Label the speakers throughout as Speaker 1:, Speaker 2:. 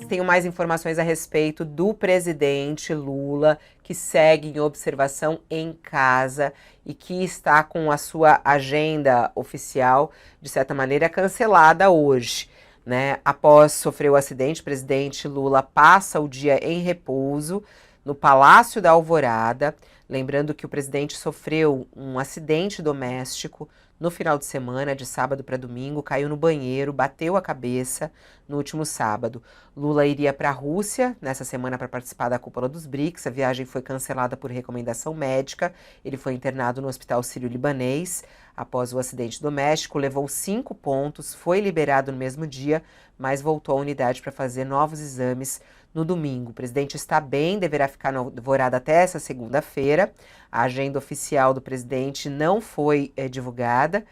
Speaker 1: Tenho mais informações a respeito do presidente Lula, que segue em observação em casa e que está com a sua agenda oficial, de certa maneira, cancelada hoje, né? Após sofrer o acidente, o presidente Lula passa o dia em repouso no Palácio da Alvorada. Lembrando que o presidente sofreu um acidente doméstico no final de semana, de sábado para domingo, caiu no banheiro, bateu a cabeça no último sábado. Lula iria para a Rússia nessa semana para participar da cúpula dos BRICS. A viagem foi cancelada por recomendação médica. Ele foi internado no Hospital Sírio-Libanês após o acidente doméstico, levou 5 pontos, foi liberado no mesmo dia, mas voltou à unidade para fazer novos exames no domingo. O presidente está bem, deverá ficar na Alvorada até essa segunda-feira. A agenda oficial do presidente não foi divulgada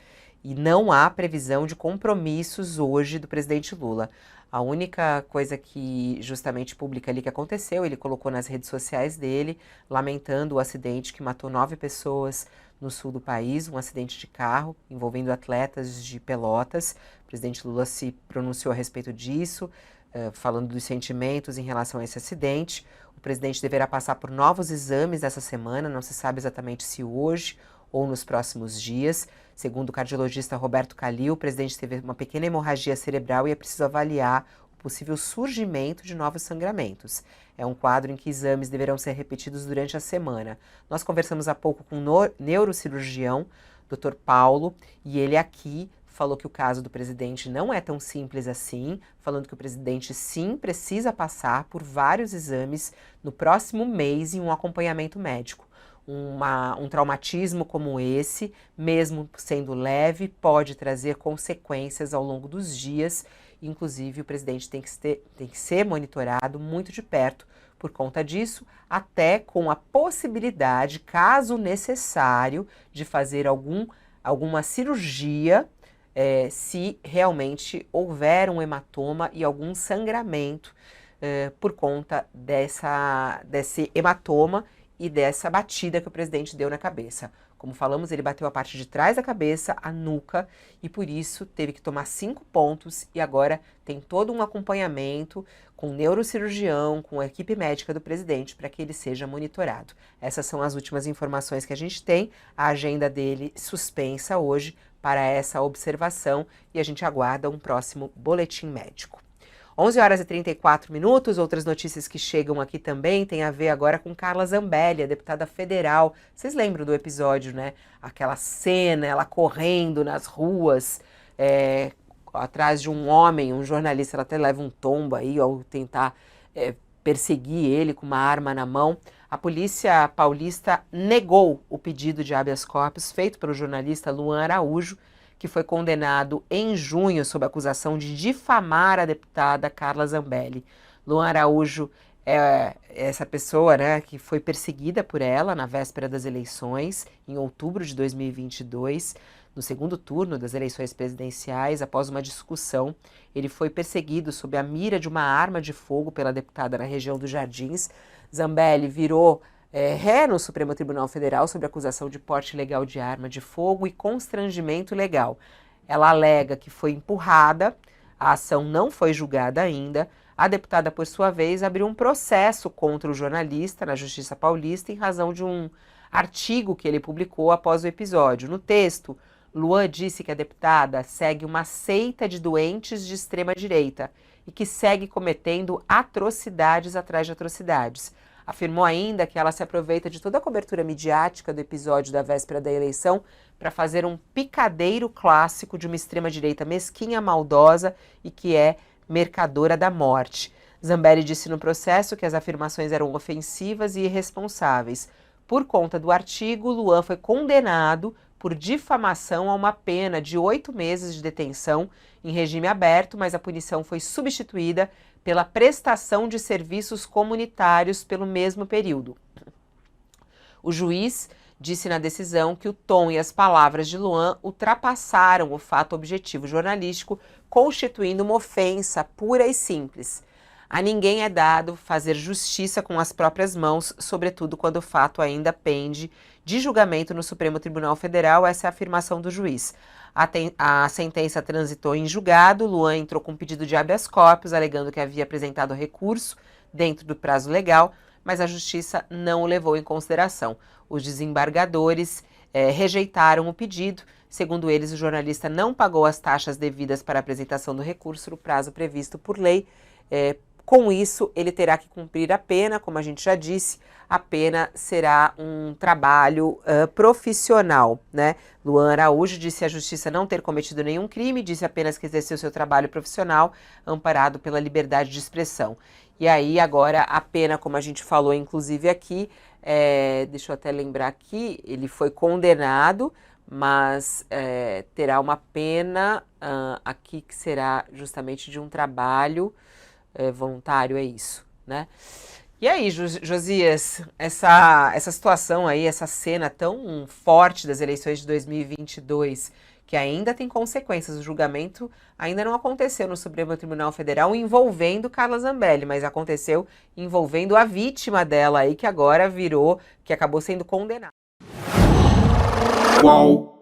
Speaker 1: e não há previsão de compromissos hoje do presidente Lula. A única coisa que justamente pública ali que aconteceu, ele colocou nas redes sociais dele, lamentando o acidente que matou 9 pessoas no sul do país, um acidente de carro envolvendo atletas de Pelotas. O presidente Lula se pronunciou a respeito disso, falando dos sentimentos em relação a esse acidente. O presidente deverá passar por novos exames essa semana, não se sabe exatamente se hoje ou nos próximos dias. Segundo o cardiologista Roberto Calil, o presidente teve uma pequena hemorragia cerebral e é preciso avaliar o possível surgimento de novos sangramentos. É um quadro em que exames deverão ser repetidos durante a semana. Nós conversamos há pouco com o neurocirurgião, Dr. Paulo, e ele aqui falou que o caso do presidente não é tão simples assim, falando que o presidente sim precisa passar por vários exames no próximo mês e um acompanhamento médico. Um traumatismo como esse, mesmo sendo leve, pode trazer consequências ao longo dos dias. Inclusive, o presidente tem que ser monitorado muito de perto por conta disso, até com a possibilidade, caso necessário, de fazer alguma cirurgia, se realmente houver um hematoma e algum sangramento por conta desse hematoma e dessa batida que o presidente deu na cabeça. Como falamos, ele bateu a parte de trás da cabeça, a nuca, e por isso teve que tomar 5 pontos e agora tem todo um acompanhamento com o neurocirurgião, com a equipe médica do presidente para que ele seja monitorado. Essas são as últimas informações que a gente tem. A agenda dele suspensa hoje para essa observação e a gente aguarda um próximo boletim médico. 11h34, outras notícias que chegam aqui também tem a ver agora com Carla Zambelli, a deputada federal. Vocês lembram do episódio, né? Aquela cena, ela correndo nas ruas, atrás de um homem, um jornalista, ela até leva um tombo aí ao tentar perseguir ele com uma arma na mão. A polícia paulista negou o pedido de habeas corpus feito pelo jornalista Luan Araújo, que foi condenado em junho sob acusação de difamar a deputada Carla Zambelli. Luan Araújo é essa pessoa, né, que foi perseguida por ela na véspera das eleições, em outubro de 2022, no segundo turno das eleições presidenciais. Após uma discussão, ele foi perseguido sob a mira de uma arma de fogo pela deputada na região dos Jardins. Zambelli virou ré no Supremo Tribunal Federal sobre acusação de porte ilegal de arma de fogo e constrangimento legal. Ela alega que foi empurrada, a ação não foi julgada ainda. A deputada, por sua vez, abriu um processo contra o jornalista na Justiça Paulista em razão de um artigo que ele publicou após o episódio. No texto, Luan disse que a deputada segue uma seita de doentes de extrema-direita e que segue cometendo atrocidades atrás de atrocidades. Afirmou ainda que ela se aproveita de toda a cobertura midiática do episódio da véspera da eleição para fazer um picadeiro clássico de uma extrema-direita mesquinha, maldosa e que é mercadora da morte. Zambelli disse no processo que as afirmações eram ofensivas e irresponsáveis. Por conta do artigo, Luan foi condenado por difamação a uma pena de 8 meses de detenção em regime aberto, mas a punição foi substituída pela prestação de serviços comunitários pelo mesmo período. O juiz disse na decisão que o tom e as palavras de Luan ultrapassaram o fato objetivo jornalístico, constituindo uma ofensa pura e simples. A ninguém é dado fazer justiça com as próprias mãos, sobretudo quando o fato ainda pende de julgamento no Supremo Tribunal Federal. Essa é a afirmação do juiz. A sentença transitou em julgado. Luan entrou com pedido de habeas corpus, alegando que havia apresentado recurso dentro do prazo legal, mas a justiça não o levou em consideração. Os desembargadores rejeitaram o pedido. Segundo eles, o jornalista não pagou as taxas devidas para a apresentação do recurso no prazo previsto por lei. Com isso, ele terá que cumprir a pena, como a gente já disse, a pena será um trabalho profissional, né? Luan Araújo disse à justiça não ter cometido nenhum crime, disse apenas que exerceu seu trabalho profissional, amparado pela liberdade de expressão. E aí, agora, a pena, como a gente falou, inclusive aqui, deixa eu até lembrar aqui, ele foi condenado, mas terá uma pena aqui que será justamente de um trabalho voluntário, é isso, né? E aí, Josias, essa situação aí, essa cena tão forte das eleições de 2022, que ainda tem consequências, o julgamento ainda não aconteceu no Supremo Tribunal Federal envolvendo Carla Zambelli, mas aconteceu envolvendo a vítima dela aí, que agora que acabou sendo condenada.
Speaker 2: Qual?